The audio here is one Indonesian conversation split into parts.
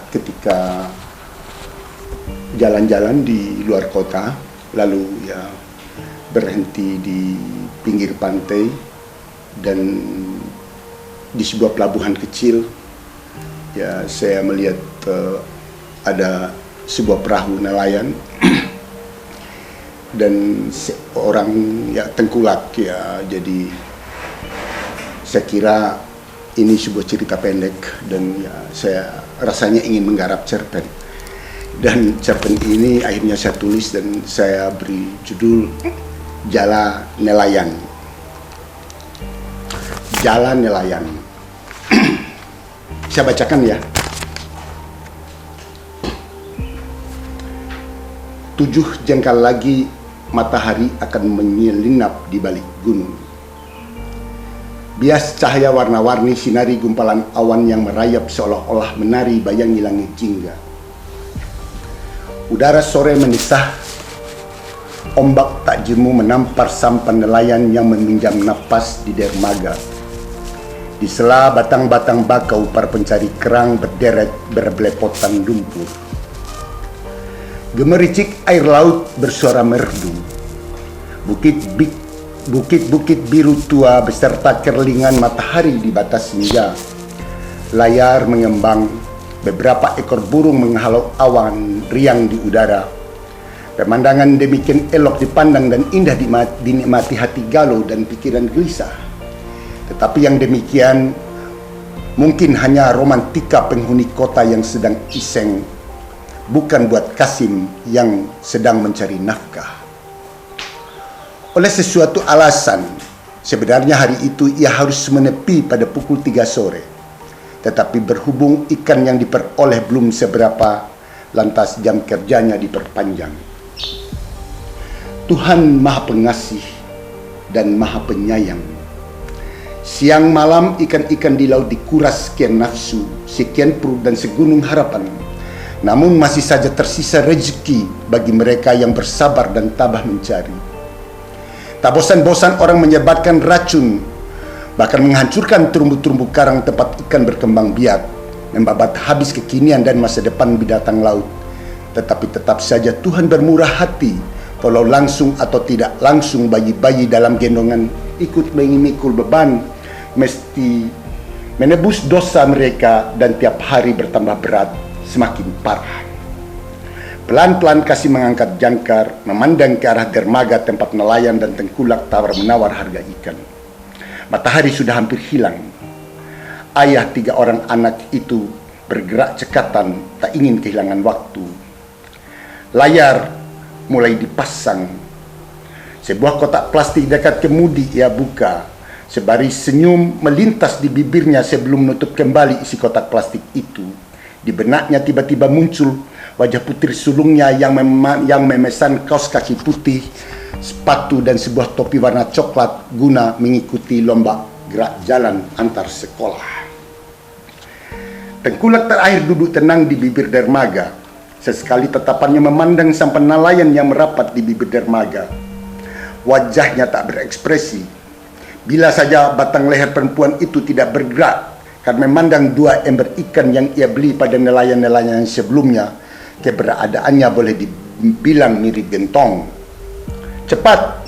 ketika jalan-jalan di luar kota, lalu ya berhenti di pinggir pantai dan di sebuah pelabuhan kecil, ya saya melihat ada sebuah perahu nelayan dan seorang ya tengkulak ya. Jadi saya kira ini sebuah cerita pendek dan ya saya rasanya ingin menggarap cerpen, dan cerpen ini akhirnya saya tulis dan saya beri judul Jala Nelayan. Jala Nelayan. Saya bacakan ya. 7 jengkal lagi matahari akan menyelinap di balik gunung. Bias cahaya warna-warni sinari gumpalan awan yang merayap seolah-olah menari bayangi langit jingga. Udara sore menisah, ombak tak jemu menampar sampan nelayan yang meminjam napas di dermaga. Di sela batang-batang bakau para pencari kerang berderet berbelepotan lumpur. Gemericik air laut bersuara merdu. Bukit-bukit biru tua beserta kerlingan matahari di batas senja. Layar mengembang, beberapa ekor burung menghalau awan riang di udara. Pemandangan demikian elok dipandang dan indah dinikmati hati galau dan pikiran gelisah. Tetapi yang demikian mungkin hanya romantika penghuni kota yang sedang iseng, bukan buat Kasim yang sedang mencari nafkah. Oleh sesuatu alasan, sebenarnya hari itu ia harus menepi pada pukul 3 sore. Tetapi berhubung ikan yang diperoleh belum seberapa, lantas jam kerjanya diperpanjang. Tuhan Maha Pengasih dan Maha Penyayang. Siang malam ikan-ikan di laut dikuras sekian nafsu, sekian perut dan segunung harapan. Namun masih saja tersisa rezeki bagi mereka yang bersabar dan tabah mencari. Tak bosan-bosan orang menyebarkan racun, bahkan menghancurkan terumbu-terumbu karang tempat ikan berkembang biak, membabat habis kekinian dan masa depan binatang laut. Tetapi tetap saja Tuhan bermurah hati, walau langsung atau tidak langsung bayi-bayi dalam gendongan ikut mengikul beban, mesti menebus dosa mereka dan tiap hari bertambah berat, semakin parah. Pelan-pelan Kasim mengangkat jangkar, memandang ke arah dermaga tempat nelayan dan tengkulak tawar-menawar harga ikan. Matahari sudah hampir hilang. Ayah 3 orang anak itu bergerak cekatan, tak ingin kehilangan waktu. Layar mulai dipasang. Sebuah kotak plastik dekat kemudi ia buka. Sebaris senyum melintas di bibirnya sebelum menutup kembali isi kotak plastik itu. Di benaknya tiba-tiba muncul wajah putri sulungnya yang memesan kaos kaki putih, sepatu dan sebuah topi warna coklat guna mengikuti lomba gerak jalan antar sekolah. Tengkulak terakhir duduk tenang di bibir dermaga. Sesekali tatapannya memandang sampan nelayan yang merapat di bibir dermaga. Wajahnya tak berekspresi. Bila saja batang leher perempuan itu tidak bergerak karena memandang 2 ember ikan yang ia beli pada nelayan-nelayan sebelumnya, keberadaannya boleh dibilang mirip gentong. Cepat!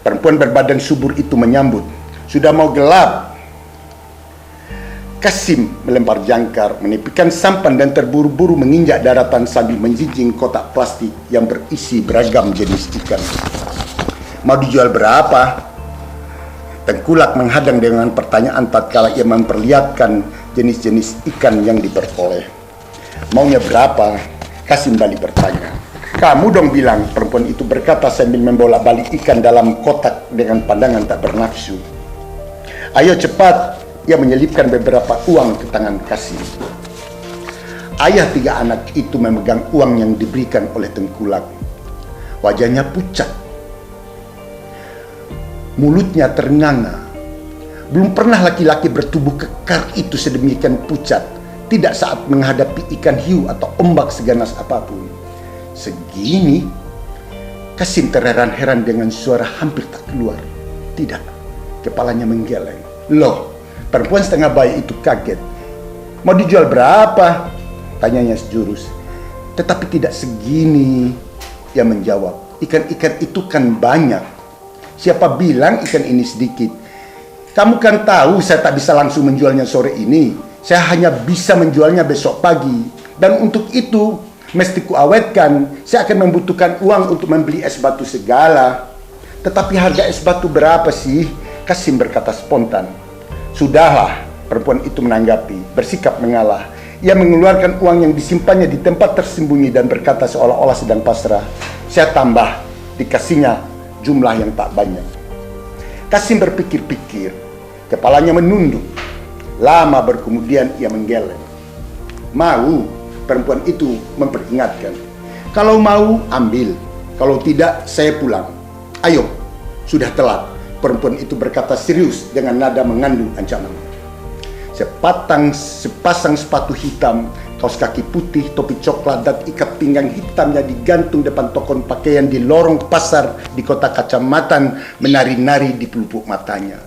Perempuan berbadan subur itu menyambut. Sudah mau gelap. Kasim melempar jangkar, menepikan sampan dan terburu-buru menginjak daratan sambil menjinjing kotak plastik yang berisi beragam jenis ikan. Mau dijual berapa? Tengkulak menghadang dengan pertanyaan tatkala ia memperlihatkan jenis-jenis ikan yang diperoleh. Maunya berapa? Kasim balik bertanya. Kamu dong bilang, perempuan itu berkata sambil membolak-balik ikan dalam kotak dengan pandangan tak bernafsu. Ayo cepat, ia menyelipkan beberapa uang ke tangan Kasim. Ayah 3 anak itu memegang uang yang diberikan oleh Tengkulak. Wajahnya pucat. Mulutnya ternganga. Belum pernah laki-laki bertubuh kekar itu sedemikian pucat. Tidak saat menghadapi ikan hiu atau ombak seganas apapun. Segini, Kasim terheran-heran dengan suara hampir tak keluar. Tidak, kepalanya menggeleng. Loh, perempuan setengah bayi itu kaget. Mau dijual berapa? Tanyanya sejurus. Tetapi tidak segini. Ia menjawab. Ikan-ikan itu kan banyak. Siapa bilang ikan ini sedikit? Kamu kan tahu saya tak bisa langsung menjualnya sore ini. Saya hanya bisa menjualnya besok pagi. Dan untuk itu, mesti kuawetkan. Saya akan membutuhkan uang untuk membeli es batu segala. Tetapi harga es batu berapa sih? Kasim berkata spontan. Sudahlah, perempuan itu menanggapi, bersikap mengalah. Ia mengeluarkan uang yang disimpannya di tempat tersembunyi dan berkata seolah-olah sedang pasrah. Saya tambah, dikasihnya jumlah yang tak banyak. Kasim berpikir-pikir, kepalanya menunduk. Lama berkemudian ia menggeleng. Mau, perempuan itu memperingatkan. Kalau mau, ambil. Kalau tidak, saya pulang. Ayo, sudah telat. Perempuan itu berkata serius dengan nada mengandung ancaman. Sepasang sepatu hitam, kaos kaki putih, topi coklat, dan ikat pinggang hitamnya digantung depan toko pakaian di lorong pasar di kota Kacamatan menari-nari di pelupuk matanya.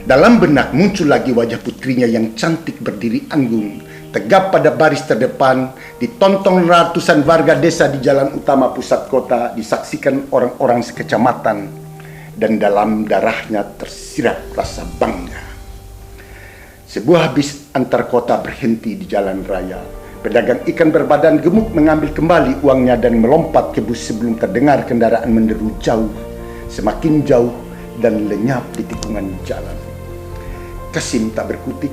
Dalam benak muncul lagi wajah putrinya yang cantik berdiri anggun, tegap pada baris terdepan, ditonton ratusan warga desa di jalan utama pusat kota, disaksikan orang-orang sekecamatan, dan dalam darahnya tersirat rasa bangga. Sebuah bis antar kota berhenti di jalan raya. Pedagang ikan berbadan gemuk mengambil kembali uangnya dan melompat ke bus sebelum terdengar kendaraan menderu jauh, semakin jauh dan lenyap di tikungan jalan. Kasim tak berkutik.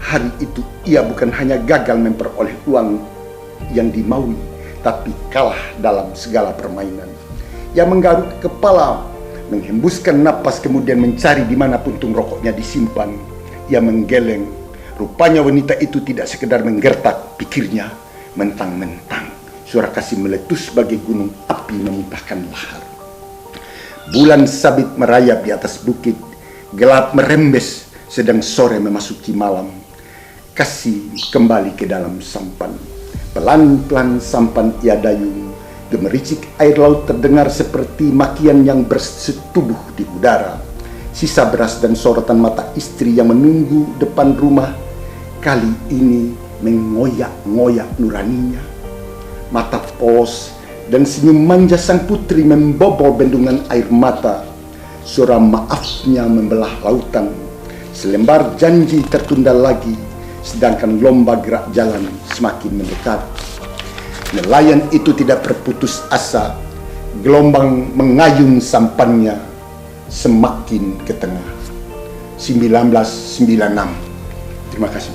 Hari itu ia bukan hanya gagal memperoleh uang yang dimaui, tapi kalah dalam segala permainan. Ia menggaruk kepala, menghembuskan napas, kemudian mencari di mana puntung rokoknya disimpan. Ia menggeleng. Rupanya wanita itu tidak sekedar menggertak, pikirnya. Mentang-mentang suara Kasim meletus sebagai gunung api memuntahkan lahar. Bulan sabit merayap di atas bukit. Gelap merembes sedang sore memasuki malam. Kasim kembali ke dalam sampan. Pelan-pelan sampan ia dayung. Gemericik air laut terdengar seperti makian yang bersetubuh di udara. Sisa beras dan sorotan mata istri yang menunggu depan rumah kali ini mengoyak-ngoyak nuraninya. Mata polos dan senyum manja sang putri membobol bendungan air mata. Suara maafnya membelah lautan. Selembar janji tertunda lagi, sedangkan lomba gerak jalan semakin mendekat. Nelayan itu tidak berputus asa. Gelombang mengayun sampannya semakin ke tengah. 1996. Terima kasih.